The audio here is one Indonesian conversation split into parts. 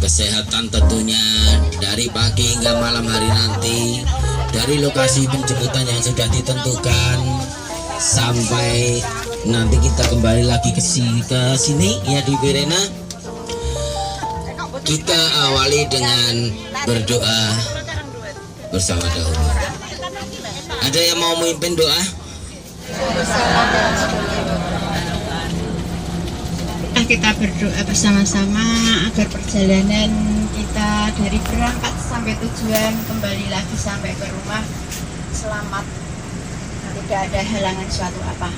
kesehatan tentunya dari pagi hingga malam hari nanti, dari lokasi penjemputan yang sudah ditentukan sampai nanti kita kembali lagi ke sini ya di Verena. Kita awali dengan berdoa bersama dahulu. Ada yang mau memimpin doa? Kita berdoa bersama-sama agar perjalanan kita dari berangkat sampai tujuan kembali lagi sampai ke rumah selamat, tidak ada halangan suatu apa.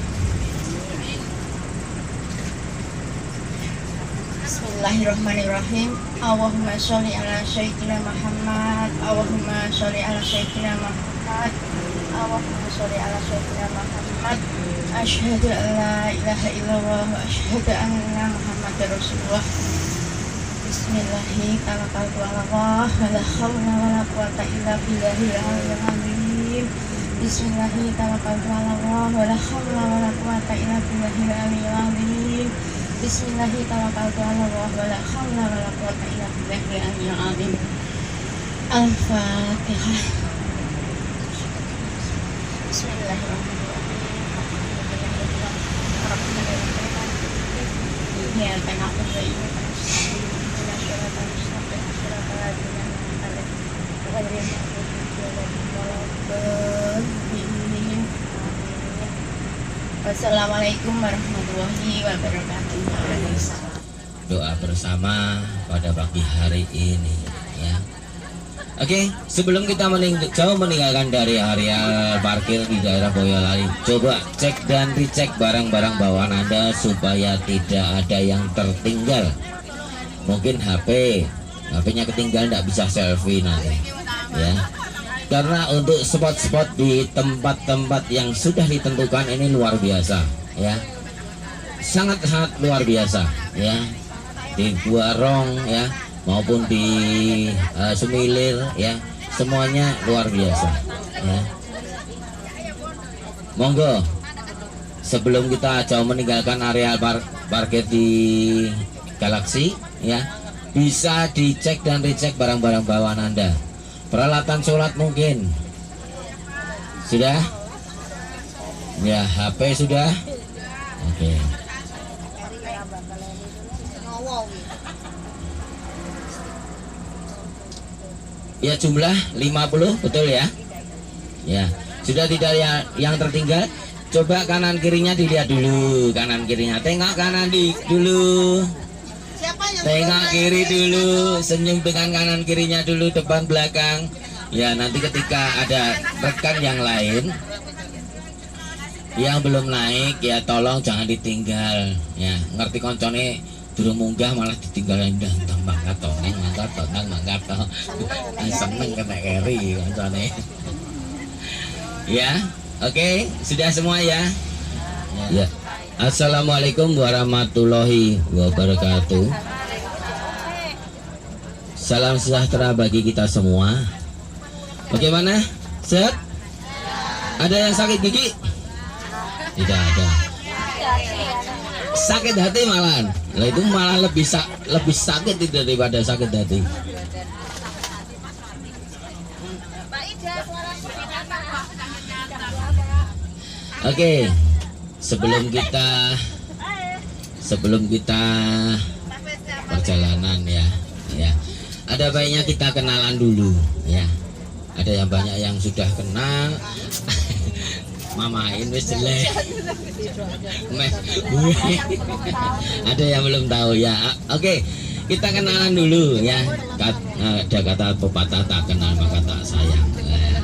Bismillahirrahmanirrahim. Allahumma sholli ala sayyidina Muhammad. Allahumma sholli ala sayyidina Muhammad. Allahumma sholli ala sayyidina Muhammad. Asyhadu an la ilaha illallah wa asyhadu anna Muhammadar Rasulullah. Bismillahi tawakkaltu 'ala Allah wa la haula wa la quwwata illa billahil aliyyil azim. Bismillahi tawakkaltu 'ala Allah wa la haula wa la quwwata illa billahil aliyyil azim. Bismillahi tawakkaltu 'ala Allah wa la haula wa la quwwata illa billahil aliyyil azim. Al-Fatihah. Bismillahirrahmanirrahim. Ya, tengah aku ini Wassalamualaikum warahmatullahi wabarakatuh. Doa bersama pada pagi hari ini ya. Oke, sebelum kita jauh meninggalkan dari area parkir di daerah Boyolali, coba cek dan dicek barang-barang bawaan Anda supaya tidak ada yang tertinggal. Mungkin HP-nya ketinggalan, tidak bisa selfie nanti ya. Karena untuk spot-spot di tempat-tempat yang sudah ditentukan ini luar biasa ya. Sangat-sangat luar biasa ya. Di Buarong ya, maupun di Sumilir ya, semuanya luar biasa ya. Monggo sebelum kita jauh meninggalkan area parkir di Galaxy ya, bisa dicek dan dicek barang-barang bawaan Anda. Peralatan sholat mungkin sudah ya, HP sudah oke. Ya, jumlah 50 betul ya. Ya, sudah tidak yang tertinggal. Coba kanan kirinya dilihat dulu, kanan kirinya. Tengok kanan dulu. Tengok kiri dulu, senyum dengan kanan kirinya dulu, depan belakang. Ya, nanti ketika ada rekan yang lain yang belum naik ya, tolong jangan ditinggal ya. Ngerti koncone durung munggah malah ditinggalin dah mangkat to neng mangkat to seneng kena keri koncone ya. Oke, sudah semua ya. Ya. Assalamualaikum warahmatullahi wabarakatuh. Salam sejahtera bagi kita semua. Bagaimana? Sehat? Ada yang sakit gigi? Tidak ada. Sakit hati malahan. Nah, itu malah lebih sakit daripada sakit hati. Oke, sebelum kita perjalanan ya, ada baiknya kita kenalan dulu ya. Ada yang banyak yang sudah kenal. Mama ini jelek. Ada yang belum tahu ya. Oke, kita kenalan dulu ya. Ada kata pepatah, tak kenal maka tak sayang.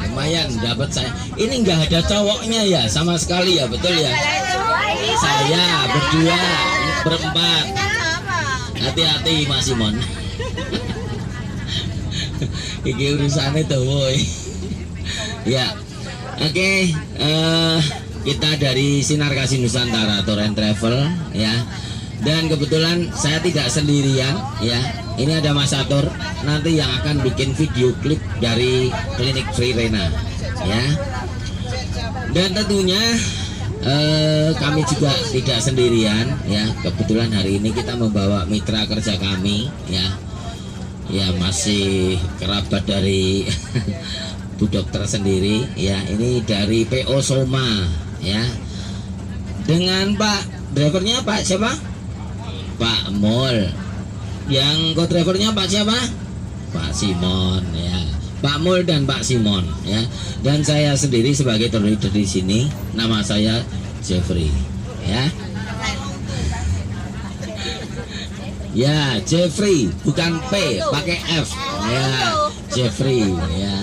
Lumayan dapat saya. Ini nggak ada cowoknya ya sama sekali ya, betul ya? Saya berdua berempat. Hati-hati Mas Simon. Iki urusannya tuh boy. Ya. Oke, kita dari Sinar Kasih Nusantara Tour and Travel ya. Dan kebetulan saya tidak sendirian ya. Ini ada Mas Atur nanti yang akan bikin video klip dari Klinik Free Rena ya. Dan tentunya kami juga tidak sendirian ya. Kebetulan hari ini kita membawa mitra kerja kami ya. ya masih kerabat dari Bu Dokter sendiri ya. Ini dari PO Soma ya, dengan Pak drivernya Pak siapa? Pak Mul. Yang co-drivernya Pak siapa? Pak Simon ya. Pak Mul dan Pak Simon ya. Dan saya sendiri sebagai tour leader di sini, nama saya Jeffrey ya. Ya, Jeffrey, bukan P, pakai F. Ya, Jeffrey ya.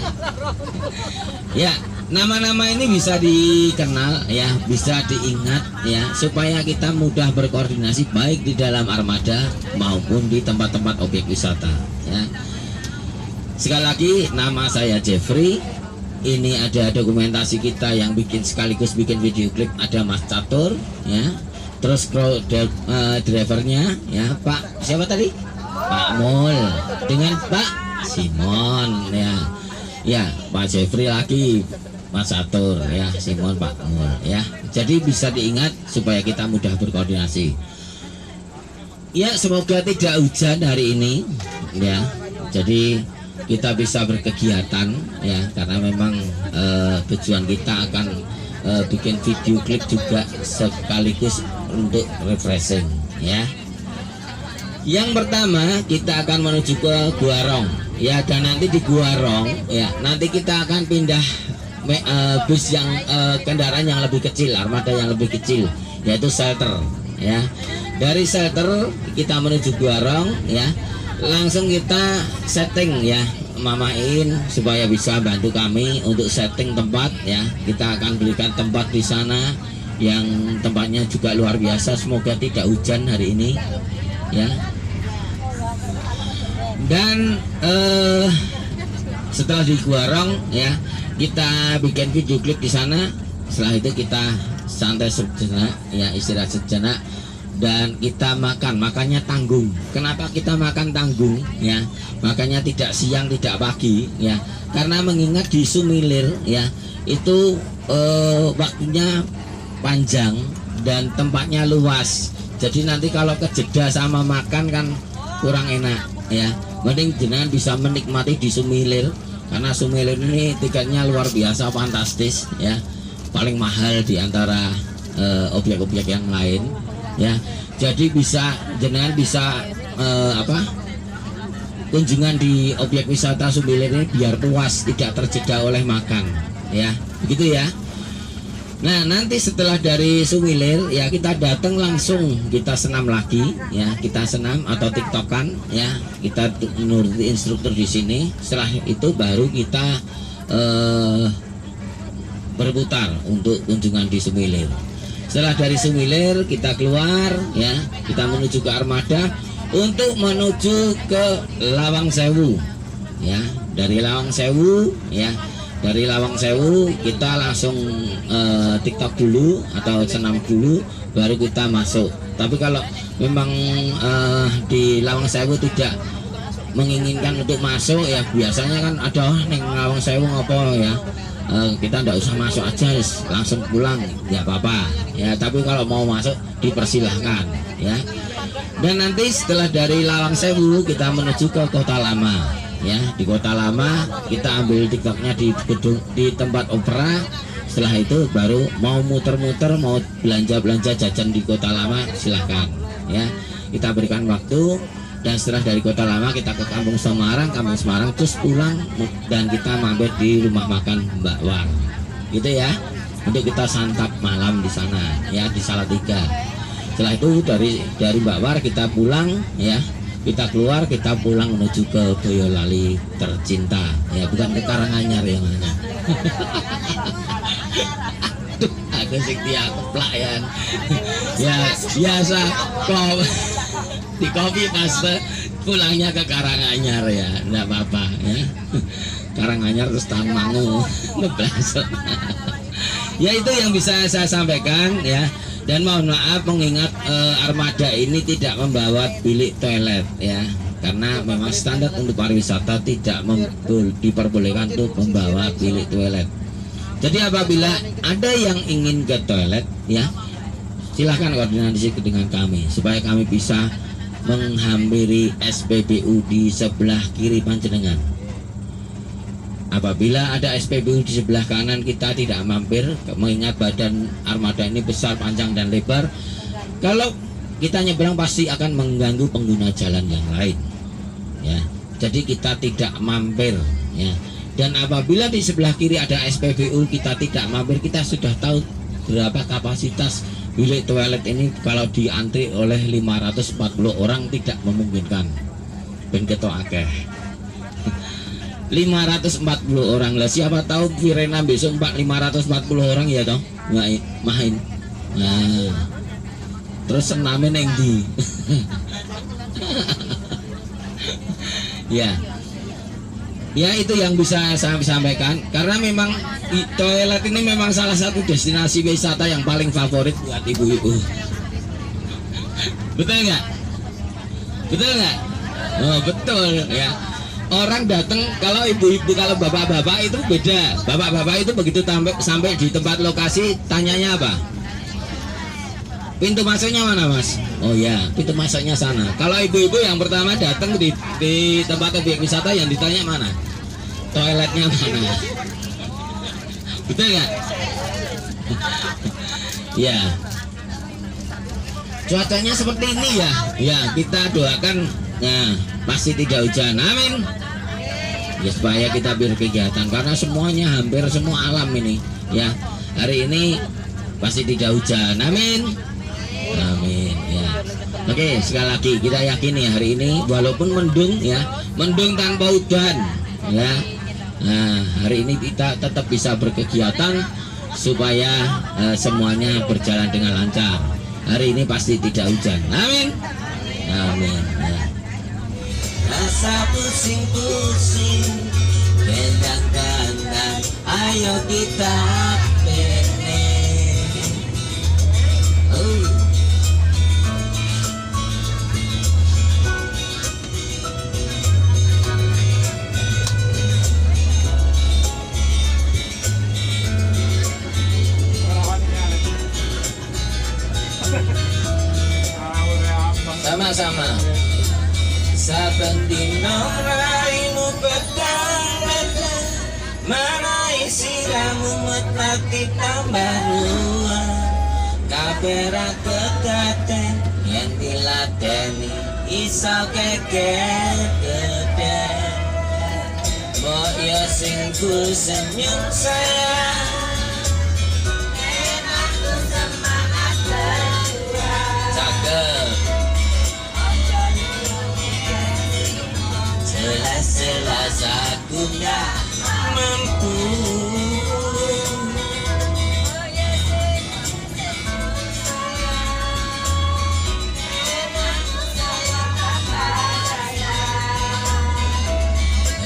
Ya, nama-nama ini bisa dikenal ya, bisa diingat ya, supaya kita mudah berkoordinasi baik di dalam armada maupun di tempat-tempat objek wisata ya. Sekali lagi, nama saya Jeffrey. Ini ada dokumentasi kita yang bikin sekaligus bikin video klip, ada Mas Catur ya. Terus drivernya ya Pak siapa tadi? Pak Mul dengan Pak Simon ya. Ya, Pak Jeffrey lagi, Mas Catur ya, Simon, Pak Mul ya. Jadi bisa diingat supaya kita mudah berkoordinasi. Ya, semoga tidak hujan hari ini ya. Jadi kita bisa berkegiatan ya, karena memang tujuan kita akan bikin video klip juga sekaligus untuk refreshing ya. Yang pertama kita akan menuju ke Gua Rong ya, dan nanti di Gua Rong ya nanti kita akan pindah bus yang kendaraan yang lebih kecil, armada yang lebih kecil, yaitu shelter ya. Dari shelter kita menuju Gua Rong ya, langsung kita setting ya, mamain supaya bisa bantu kami untuk setting tempat ya. Kita akan berikan tempat di sana yang tempatnya juga luar biasa. Semoga tidak hujan hari ini ya. Dan setelah di Gua Rong ya, kita bikin video klip di sana. Setelah itu kita santai sejenak ya, istirahat sejenak, dan kita makannya tanggung. Kenapa kita makan tanggung ya? Makanya tidak siang tidak pagi ya, karena mengingat di Sumilir ya itu waktunya panjang dan tempatnya luas. Jadi nanti kalau kejeda sama makan kan kurang enak ya. Mending jenengan bisa menikmati di Sumilir, karena Sumilir ini tiketnya luar biasa fantastis ya, paling mahal di antara objek-objek yang lain ya. Jadi bisa jenengan bisa kunjungan di objek wisata Sumilir ini biar puas, tidak terjeda oleh makan ya, begitu ya. Nah, nanti setelah dari Sumilir ya kita datang langsung kita senam lagi ya, kita senam atau tiktokan ya, kita nuruti instruktur di sini. Setelah itu baru kita berputar untuk kunjungan di Sumilir. Setelah dari Sumilir kita keluar ya, kita menuju ke armada untuk menuju ke Lawang Sewu ya. Dari Lawang Sewu ya, dari Lawang Sewu kita langsung tiktok dulu atau senam dulu baru kita masuk. Tapi kalau memang di Lawang Sewu tidak menginginkan untuk masuk ya, biasanya kan ada neng Lawang Sewu apa ya, kita ndak usah masuk aja, langsung pulang ya apa-apa ya. Tapi kalau mau masuk dipersilahkan ya. Dan nanti setelah dari Lawang Sewu kita menuju ke Kota Lama ya. Di Kota Lama kita ambil tiktoknya di gedung, di tempat opera. Setelah itu baru mau muter-muter, mau belanja-belanja jajan di Kota Lama silahkan ya, kita berikan waktu. Dan setelah dari Kota Lama kita ke Kampung Semarang, terus pulang dan kita mampir di rumah makan Mbak War gitu ya, untuk kita santap malam di sana ya, di Salatiga. Setelah itu dari Mbak War kita pulang ya, kita keluar, kita pulang menuju ke Boyolali tercinta ya, bukan ke Karanganyar yang mana. Aku sing keplak ya. Ya biasa kok di kopi paste pulangnya ke Karanganyar ya, enggak apa-apa ya. Karanganyar terus Tangmangu ngeblas. Ya itu yang bisa saya sampaikan ya. Dan mohon maaf mengingat armada ini tidak membawa bilik toilet ya, karena memang standar untuk pariwisata tidak diperbolehkan untuk membawa bilik toilet. Jadi apabila ada yang ingin ke toilet ya, silahkan koordinasi dengan kami supaya kami bisa menghampiri SPBU di sebelah kiri panjenengan. Apabila ada SPBU di sebelah kanan kita tidak mampir, mengingat badan armada ini besar, panjang dan lebar. Kalau kita nyebrang pasti akan mengganggu pengguna jalan yang lain. Ya, jadi kita tidak mampir. Ya. Dan apabila di sebelah kiri ada SPBU kita tidak mampir, kita sudah tahu berapa kapasitas bilik toilet ini. Kalau diantri oleh 540 orang tidak memungkinkan. Ben ketok akeh. 540 orang lah, siapa tahu Virena besok 540 orang ya toh main. Nah, terus sename neng di ya itu yang bisa saya sampaikan, karena memang toilet ini memang salah satu destinasi wisata yang paling favorit buat ibu-ibu. Betul nggak? Oh, betul ya. Orang datang, kalau ibu-ibu, kalau bapak-bapak itu beda. Bapak-bapak itu begitu sampai di tempat lokasi, tanyanya apa? Pintu masuknya mana, Mas? Oh ya, pintu masuknya sana. Kalau ibu-ibu yang pertama datang di tempat objek wisata, yang ditanya mana? Toiletnya mana? Betul nggak? Ya. Cuacanya seperti ini ya. Ya, kita doakan. Nah, pasti tidak hujan, amin ya, supaya kita berkegiatan, karena semuanya hampir semua alam ini ya, hari ini pasti tidak hujan, amin ya. Oke, sekali lagi kita yakini hari ini walaupun mendung ya, mendung tanpa hujan ya, nah hari ini kita tetap bisa berkegiatan supaya semuanya berjalan dengan lancar. Hari ini pasti tidak hujan, amin ya. Rasa pusing-pusing, gendang-gendang, ayo kita bene. Sama-sama. Saben dino raimu petang-petang, menaik siramu metlati tambah ruang. Kabera kekaten yang diladeni iso keker geden. Mbok yo sing ku senyum sayang, enakku semangat berjuang. Cakep. Jelas-jelas aku gak mampu.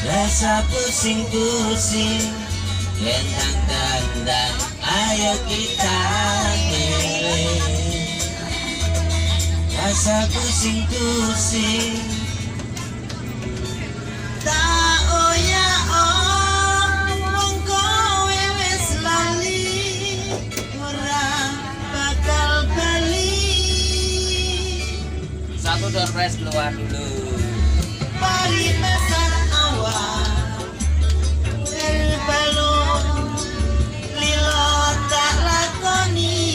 Rasa pusing-pusing, gendang-gendang, ayo kita milih. Rasa pusing-pusing, tak oya mung kowe wis lali, ora bakal bali. Satu door prize keluar dulu. Pari mesar awal el balon lilo tak lakoni,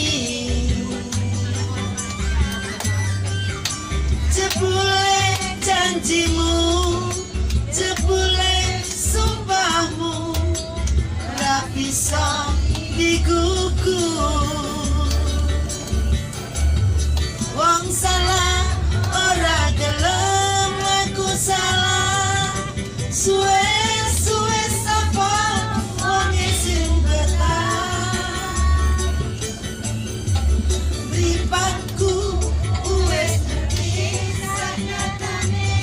jebule janjimu, jebule sumpahmu, gak bisa digugur. Wong salah ora gelem aku salah, suwe-suwe sapa wong sing betah. Mripatku wis bisa nyatane,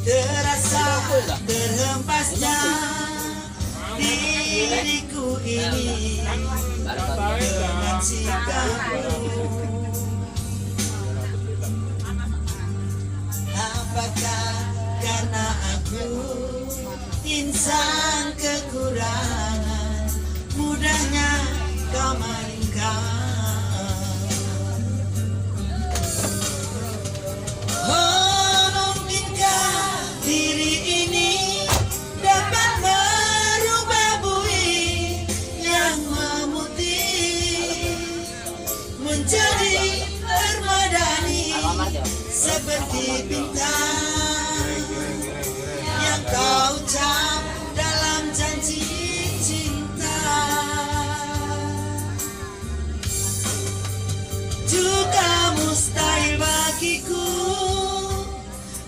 terasa terhempasnya diriku ini dengan sikapmu. Apakah karena aku insan kekurangan, mudahnya kau mainkan? Oh, mungkinkah diri ini dapat merubah bui yang memutih menjadi permadani seperti bintang yang kau ucap dalam janji cinta. Juga mustahil bagiku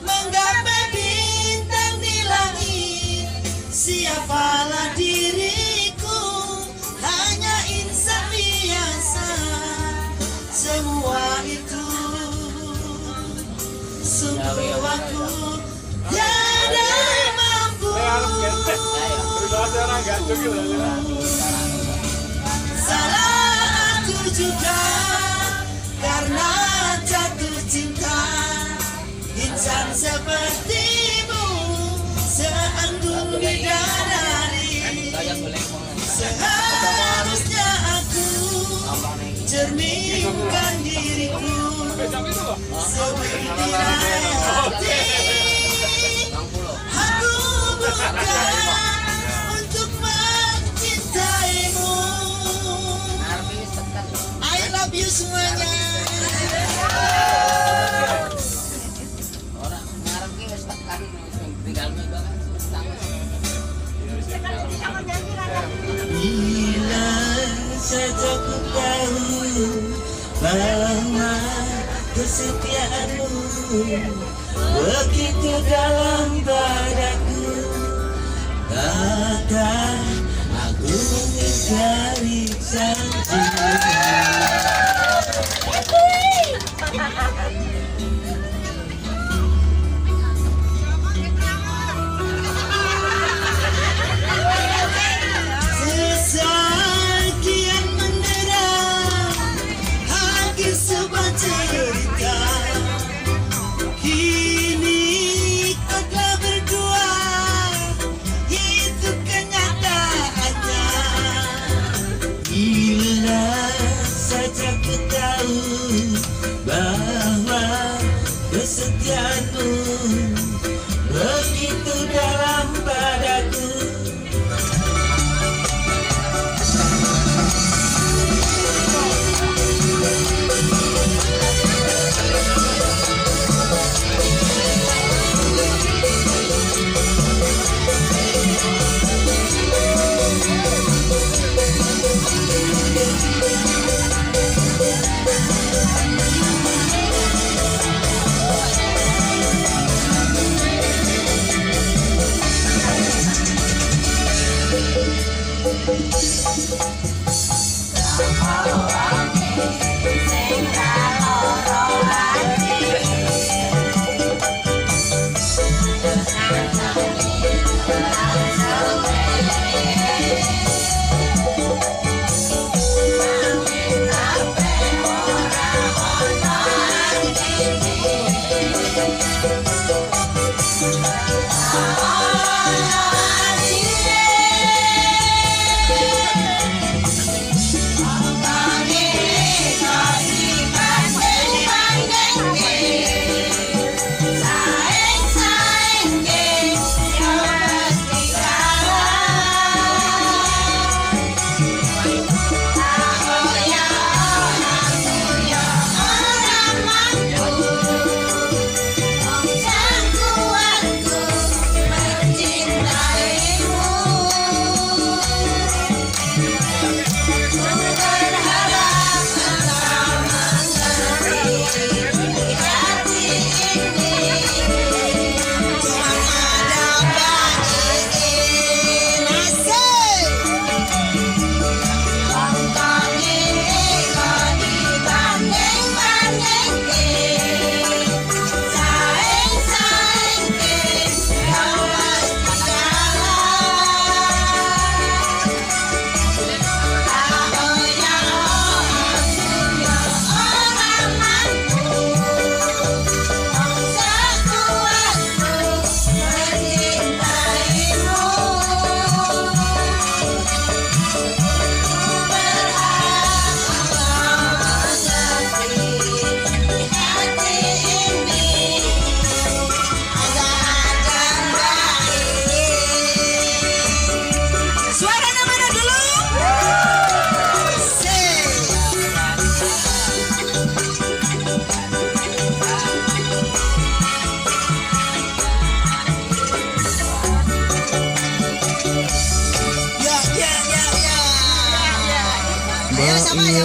menggapai bintang di langit. Siapalah diriku, hanya insan biasa. Semua itu sungguh aku tiada mampu. Salah aku juga karena jatuh cinta. Insan sepertimu seanggun bidadari. Seharusnya aku cerminkan diriku seperti tirai hati. Aku bukan untuk mencintaimu. I love you semuanya. Bila saja ku tahu bahwa kesetiaanmu begitu dalam padaku, takkan aku mengingkari janji. Sekian menderang akhir sebuah cerita. Kini kau telah berdua, itu kenyataannya. Bila saja ku tahu bahwa kesetiaanmu begitu dalam padaku.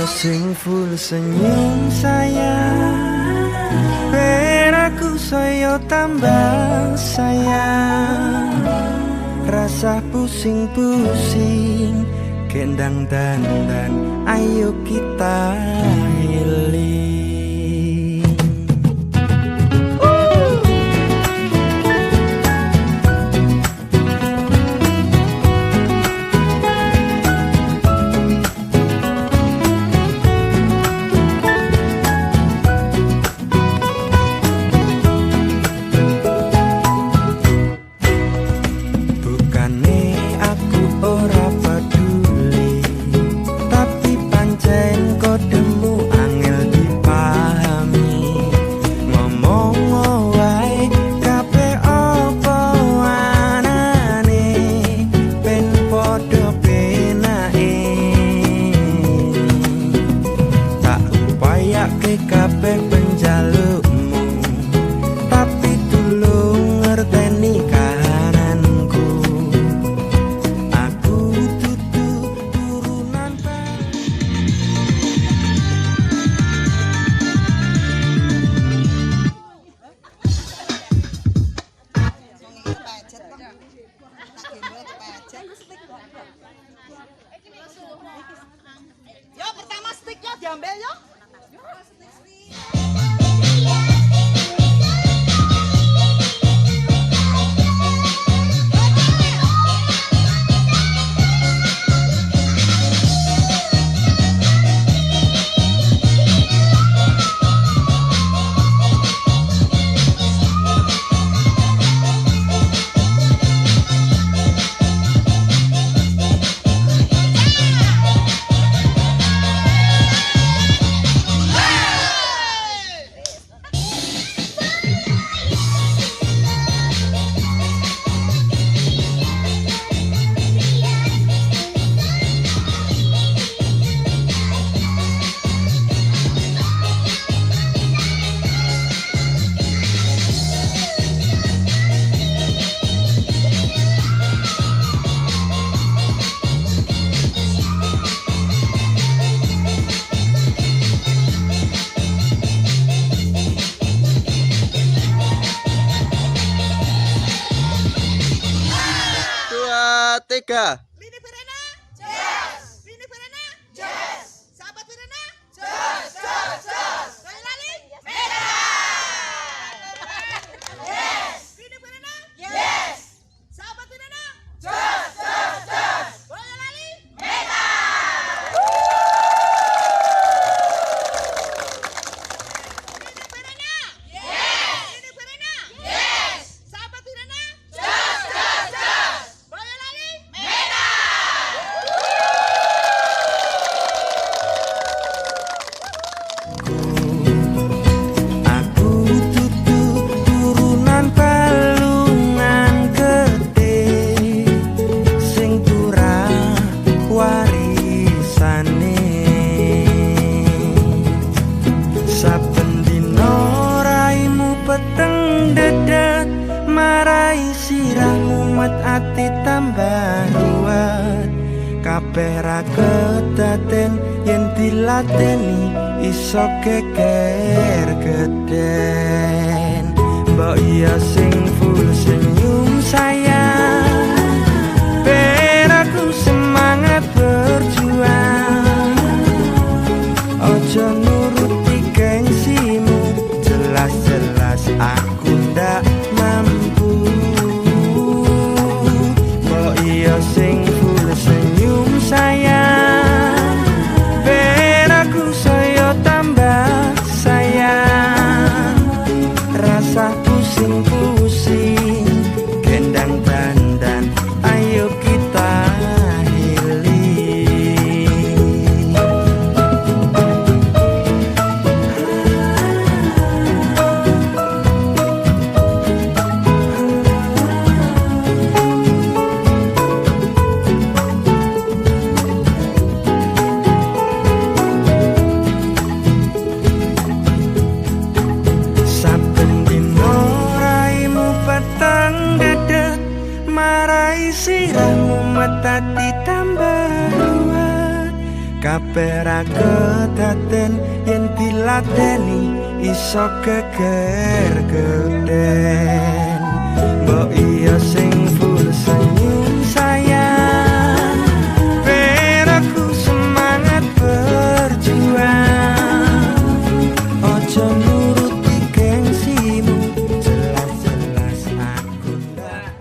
sing full senyum sayang, ben aku saya tambah sayang. Rasa pusing-pusing kendang dandan, ayo kita healing. Kabeh penjalukmu, tapi tulung ngerteni kahananku. Aku dudu turunan Yo, pertama sticknya diambil yo. Tiga. Lini Verena, yes. Lini Verena, yes. Sahabat Verena, yes, yes, yes. Boyolali, yes. Lini Verena, yes. Sahabat Verena, yes, yes, yes. Boyolali, Lini Verena, yes. Lini Verena, yes. Sahabat Verena, yes, yes, yes. Boyolali, Aku dudu turunan Balungan Gede, sing turah warisane. Saben dina raimu peteng dedet, marai sirahmu met ati tambah ruwet. Kabeh ra kedaden yen dilateni iso geger geden. Mbok iya sing full senyum sayang, ben aku semangat berjuang. Ojo nuruti gengsimu, jelas-jelas aku ndak mampu. Mbok iya sing full senyum sayang, ben aku saya tambah sayang. Rasa pusing-pusing kendang dandan, ayo kita healing. Saben dino raimu peteng dedet, marai sirahmu metati tambah ruwet. kabeh ra kedaden yen diladeni iso geger geden. Mbok iya sing full senyum sayang, ben aku semangat berjuang. Ojo nuruti gengsimu, jelas-jelas aku ndak.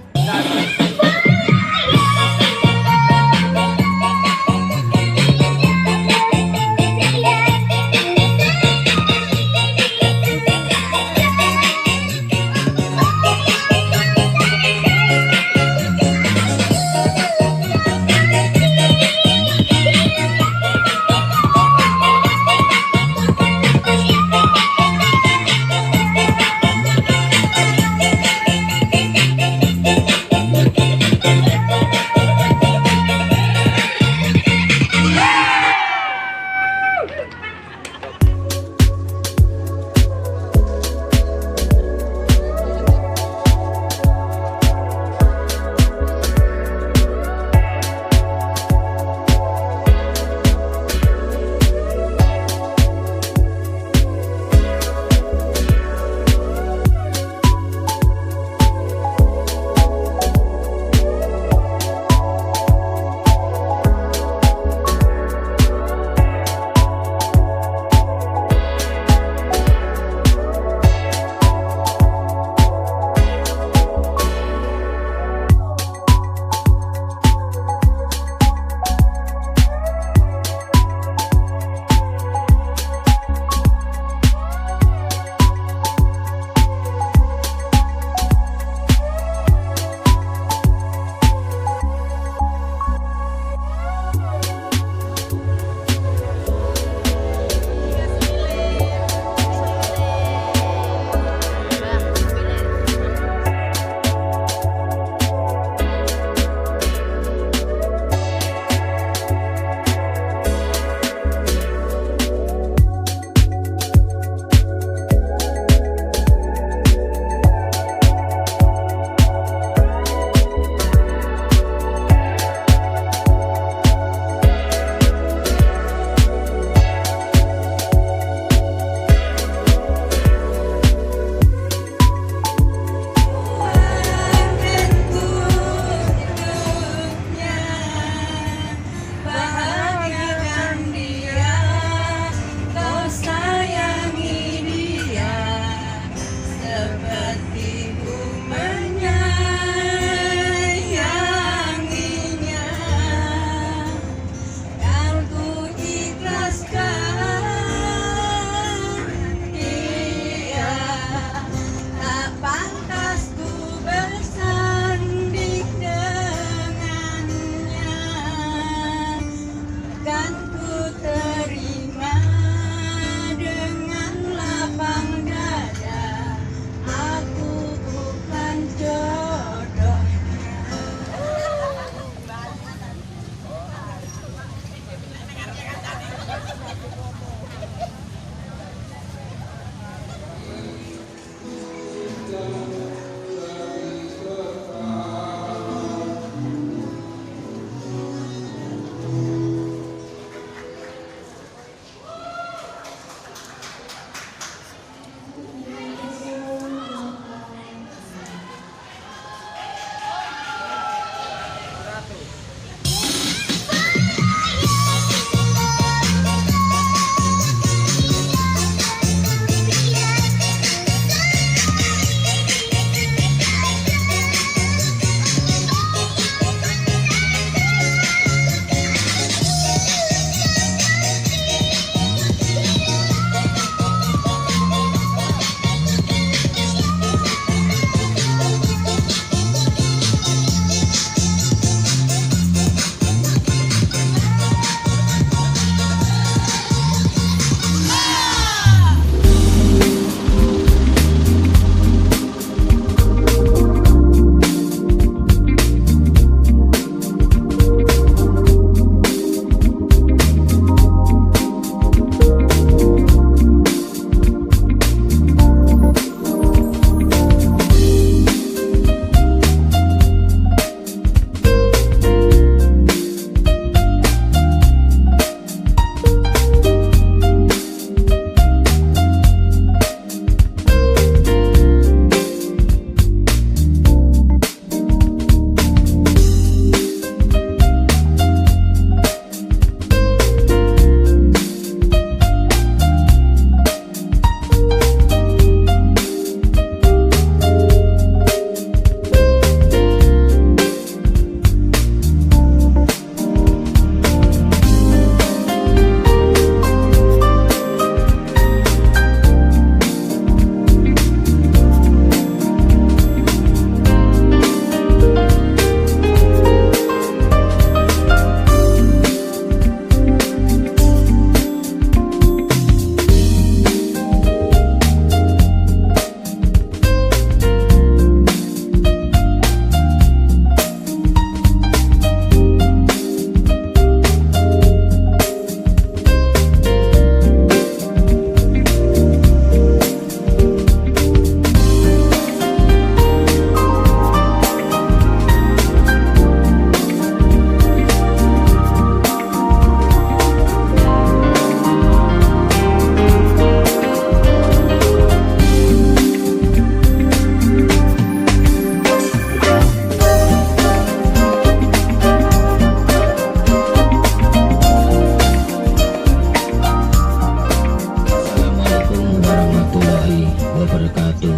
wabarakatuh.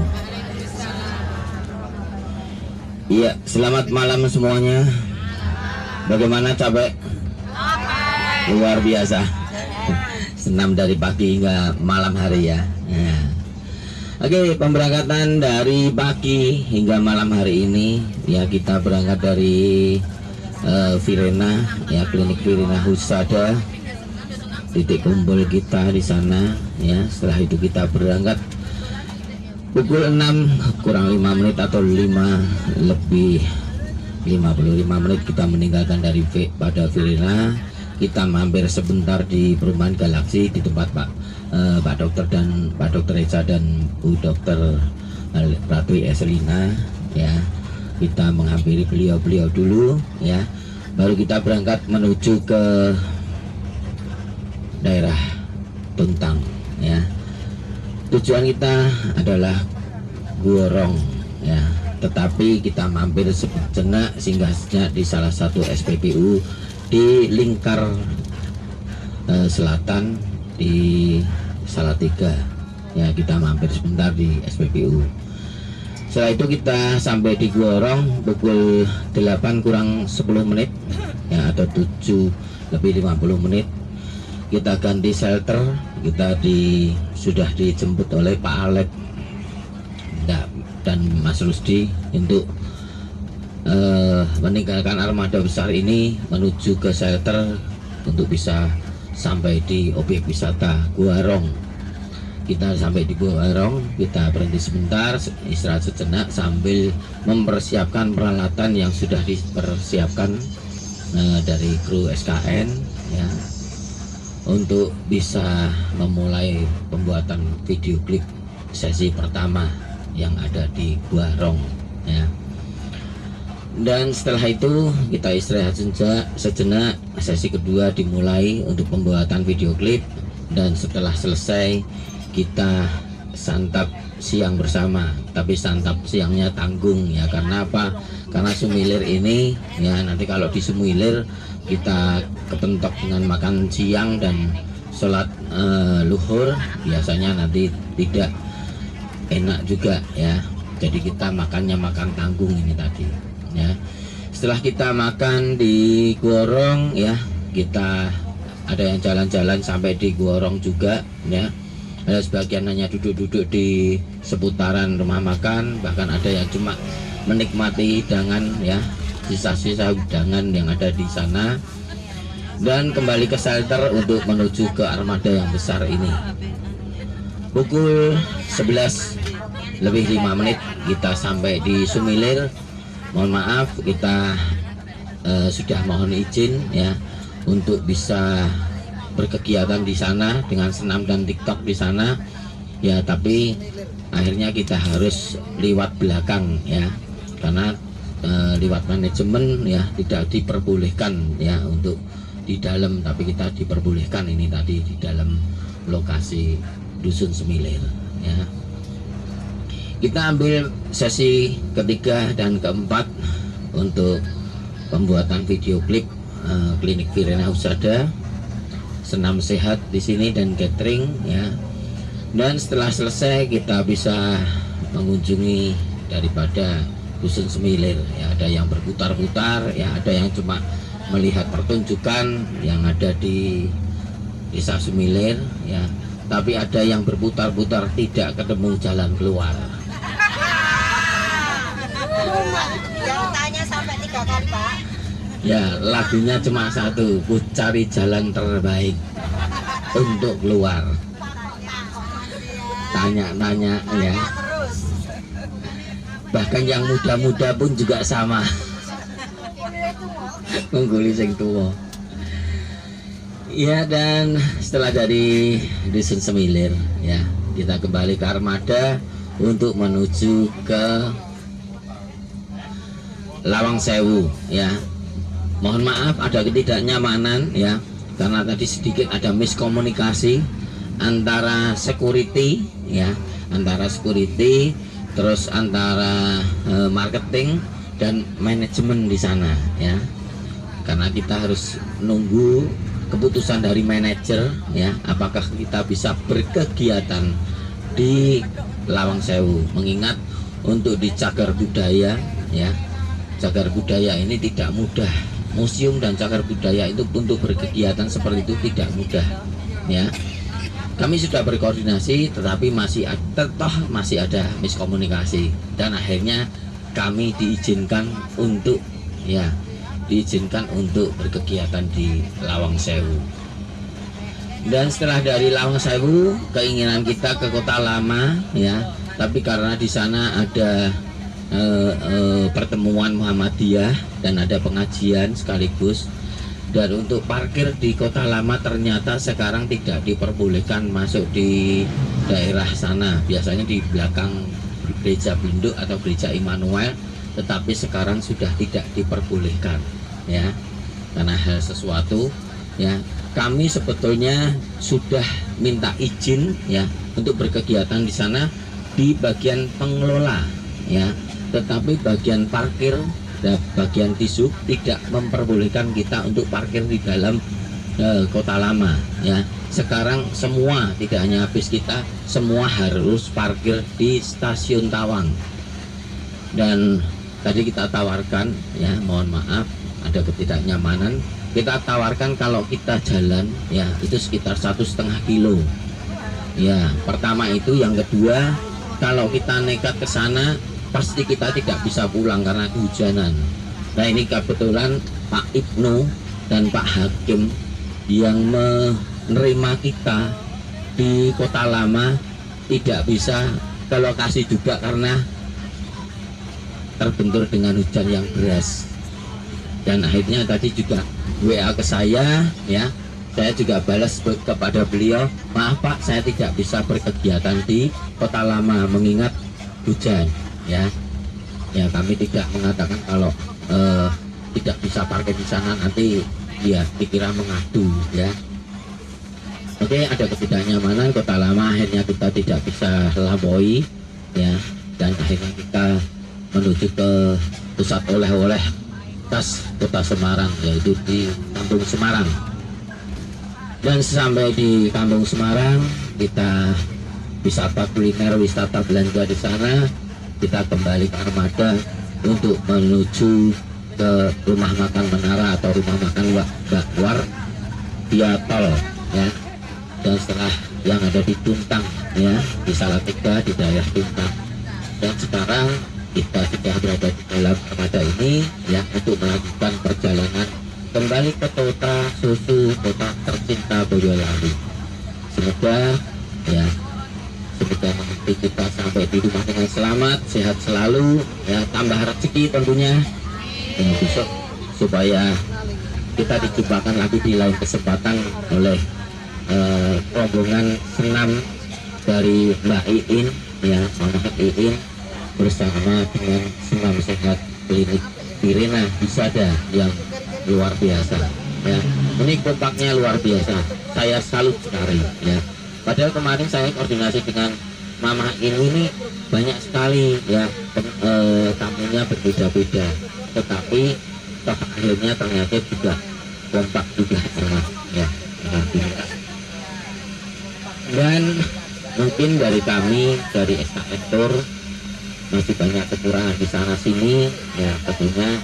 Iya, selamat malam semuanya. Bagaimana capek? Luar biasa. Senam dari pagi hingga malam hari ya. Nah. Oke, pemberangkatan dari pagi hingga malam hari ini ya, kita berangkat dari Virena ya, klinik Virena Husada, titik kumpul kita di sana ya. Setelah itu kita berangkat pukul 6 kurang 5 menit atau 5 lebih 55 menit kita meninggalkan dari pada Virena. Kita mampir sebentar di perumahan Galaksi di tempat Pak Dokter dan Pak Dokter Eza dan Bu Dokter Ratu Eselina ya. Kita menghampiri beliau dulu ya, baru kita berangkat menuju ke daerah Tuntang ya. Tujuan kita adalah Guorong ya, tetapi kita mampir sejenak singgah sejenak di salah satu SPBU di Lingkar Selatan di Salatiga ya. Kita mampir sebentar di SPBU. Setelah itu kita sampai di Guorong pukul 8 kurang 10 menit ya, atau 7 lebih 50 menit. Kita ganti shelter, kita sudah dijemput oleh Pak Alek dan Mas Rusdi untuk meninggalkan armada besar ini menuju ke shelter untuk bisa sampai di objek wisata Guorong. Kita sampai di Guorong, kita berhenti sebentar, istirahat sejenak sambil mempersiapkan peralatan yang sudah dipersiapkan dari kru SKN ya, untuk bisa memulai pembuatan video klip sesi pertama yang ada di Guorong ya. Dan setelah itu kita istirahat sejenak, sesi kedua dimulai untuk pembuatan video klip. Dan setelah selesai kita santap siang bersama, tapi santap siangnya tanggung ya. Karena apa? Karena Sumilir ini ya, nanti kalau di Sumilir kita kepentok dengan makan siang dan sholat luhur, biasanya nanti tidak enak juga ya. Jadi kita makannya makan tanggung ini tadi ya. Setelah kita makan di Guorong ya, kita ada yang jalan-jalan sampai di Guorong juga ya. Ada sebagian hanya duduk-duduk di seputaran rumah makan, bahkan ada yang cuma menikmati hidangan ya, sisa-sisa hidangan yang ada di sana. Dan kembali ke shelter untuk menuju ke armada yang besar ini. Pukul 11 lebih 5 menit kita sampai di Sumilir. Mohon maaf, kita sudah mohon izin ya untuk bisa berkegiatan di sana dengan senam dan TikTok di sana ya, tapi akhirnya kita harus liwat belakang ya, karena liwat manajemen ya tidak diperbolehkan ya untuk di dalam, tapi kita diperbolehkan ini tadi di dalam lokasi Dusun Sumilir ya. Kita ambil sesi ketiga dan keempat untuk pembuatan video klip klinik Virena Husada, senam sehat di sini dan catering ya. Dan setelah selesai kita bisa mengunjungi daripada Dusun Sumilir ya. Ada yang berputar-putar ya, ada yang cuma melihat pertunjukan yang ada di Desa Sumilir ya, tapi ada yang berputar-putar tidak ketemu jalan keluar. Yang tanya sampai 3 kali Pak. Ya, lagunya cuma satu, ku cari jalan terbaik untuk keluar. Tanya-tanya ya. Bahkan yang muda-muda pun juga sama. Mengguli sing tua. Ya, dan setelah dari Dusun Sumilir ya, kita kembali ke armada untuk menuju ke Lawang Sewu ya. Mohon maaf ada ketidaknyamanan ya, karena tadi sedikit ada miskomunikasi antara security ya, antara security terus antara marketing dan manajemen di sana ya. Karena kita harus nunggu keputusan dari manajer ya, apakah kita bisa berkegiatan di Lawang Sewu. Mengingat untuk di cagar budaya ya, cagar budaya ini tidak mudah. Museum dan cagar budaya itu untuk berkegiatan seperti itu tidak mudah ya. Kami sudah berkoordinasi tetapi masih ada miskomunikasi, dan akhirnya kami diizinkan untuk berkegiatan di Lawang Sewu. Dan setelah dari Lawang Sewu, keinginan kita ke Kota Lama ya, tapi karena di sana ada pertemuan Muhammadiyah dan ada pengajian sekaligus. Dan untuk parkir di Kota Lama ternyata sekarang tidak diperbolehkan masuk di daerah sana. Biasanya di belakang gereja Binduk atau gereja Immanuel, tetapi sekarang sudah tidak diperbolehkan ya, karena hal sesuatu ya. Kami sebetulnya sudah minta izin ya untuk berkegiatan di sana di bagian pengelola ya, tetapi bagian parkir dan bagian disub tidak memperbolehkan kita untuk parkir di dalam Kota Lama ya. Sekarang semua, tidak hanya habis kita, semua harus parkir di Stasiun Tawang. Dan tadi kita tawarkan ya, mohon maaf ada ketidaknyamanan, kita tawarkan kalau kita jalan ya itu sekitar 1,5 kilo ya, pertama itu. Yang kedua, kalau kita nekat ke sana pasti kita tidak bisa pulang karena kehujanan. Nah ini kebetulan Pak Ibnu dan Pak Hakim yang menerima kita di Kota Lama tidak bisa ke lokasi juga karena terbentur dengan hujan yang deras. Dan akhirnya tadi juga WA ke saya ya, saya juga balas kepada beliau, maaf Pak, saya tidak bisa berkegiatan di Kota Lama mengingat hujan ya. Ya kami tidak mengatakan kalau tidak bisa parkir di sana, nanti ya dikira mengadu ya. Oke, ada ketidaknyamanan Kota Lama, akhirnya kita tidak bisa lampaui ya, dan akhirnya kita menuju ke pusat oleh-oleh khas Kota Semarang, yaitu di Kampung Semarang. Dan sampai di Kampung Semarang kita wisata kuliner, wisata belanja di sana. Kita kembali ke armada untuk menuju ke rumah makan Menara atau rumah makan Mbak War via tol ya. Dan setelah yang ada di Tuntang ya, di Salatiga di daerah Tuntang. Dan sekarang kita sudah berada di dalam armada ini ya untuk melanjutkan perjalanan kembali ke kota susu, kota tercinta Boyolali. Semoga ya, semoga nanti kita sampai di rumah dengan selamat, sehat selalu ya, tambah rezeki tentunya ya, besok supaya kita dijumpakan lagi di lain kesempatan oleh rombongan senam dari Mbak Iin ya, Mama Iin bersama dengan senam sehat klinik Virena Husada yang luar biasa ya. Ini kompaknya luar biasa, saya salut sekali ya. Padahal kemarin saya koordinasi dengan Mama ini banyak sekali ya, tamunya berbeda-beda, tetapi akhirnya ternyata juga kompak juga ya. Dan mungkin dari kami dari SKF Tour masih banyak kekurangan di sana sini ya, tentunya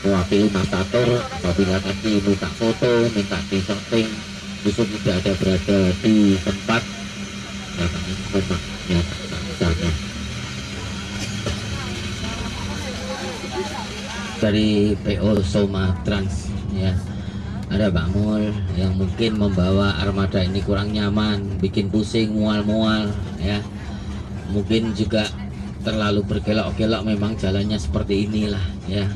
mewakili Mas Tatur apabila nanti minta foto, minta di shooting justru tidak ada berada di tempat ya, kami memang ya misalnya dari PO Soma Trans ya, ada Pak Mul yang mungkin membawa armada ini kurang nyaman, bikin pusing, mual-mual ya, mungkin juga terlalu berkelok-kelok, memang jalannya seperti inilah ya,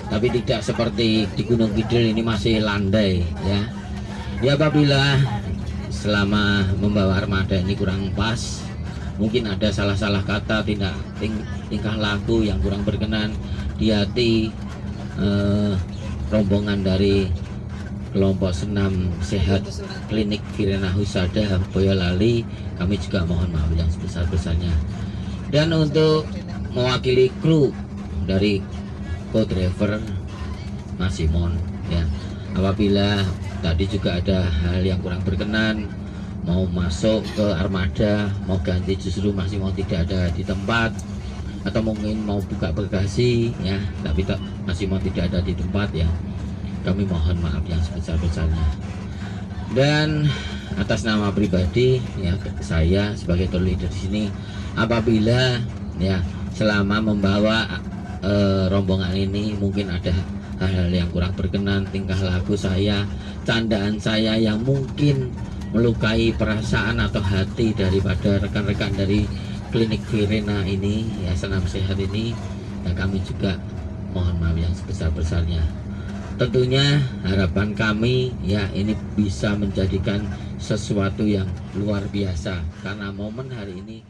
tapi tidak seperti di Gunung Kidul ini masih landai ya. Ya apabila selama membawa armada ini kurang pas, mungkin ada salah-salah kata, tingkah laku yang kurang berkenan di hati rombongan dari kelompok senam sehat klinik Virena Husada Boyolali, kami juga mohon maaf yang sebesar-besarnya. Dan untuk mewakili kru dari co-driver Mas Simon ya, apabila tadi juga ada hal yang kurang berkenan, mau masuk ke armada, mau ganti justru masih mau tidak ada di tempat, atau mungkin mau buka bagasi ya, tapi masih mau tidak ada di tempat ya, kami mohon maaf yang sebesar-besarnya. Dan atas nama pribadi ya, saya sebagai tour leader di sini, apabila ya selama membawa rombongan ini mungkin ada hal-hal yang kurang berkenan, tingkah laku saya, candaan saya yang mungkin melukai perasaan atau hati daripada rekan-rekan dari klinik Virena ini ya, senam sehat ini, dan kami juga mohon maaf yang sebesar-besarnya. Tentunya harapan kami ya ini bisa menjadikan sesuatu yang luar biasa, karena momen hari ini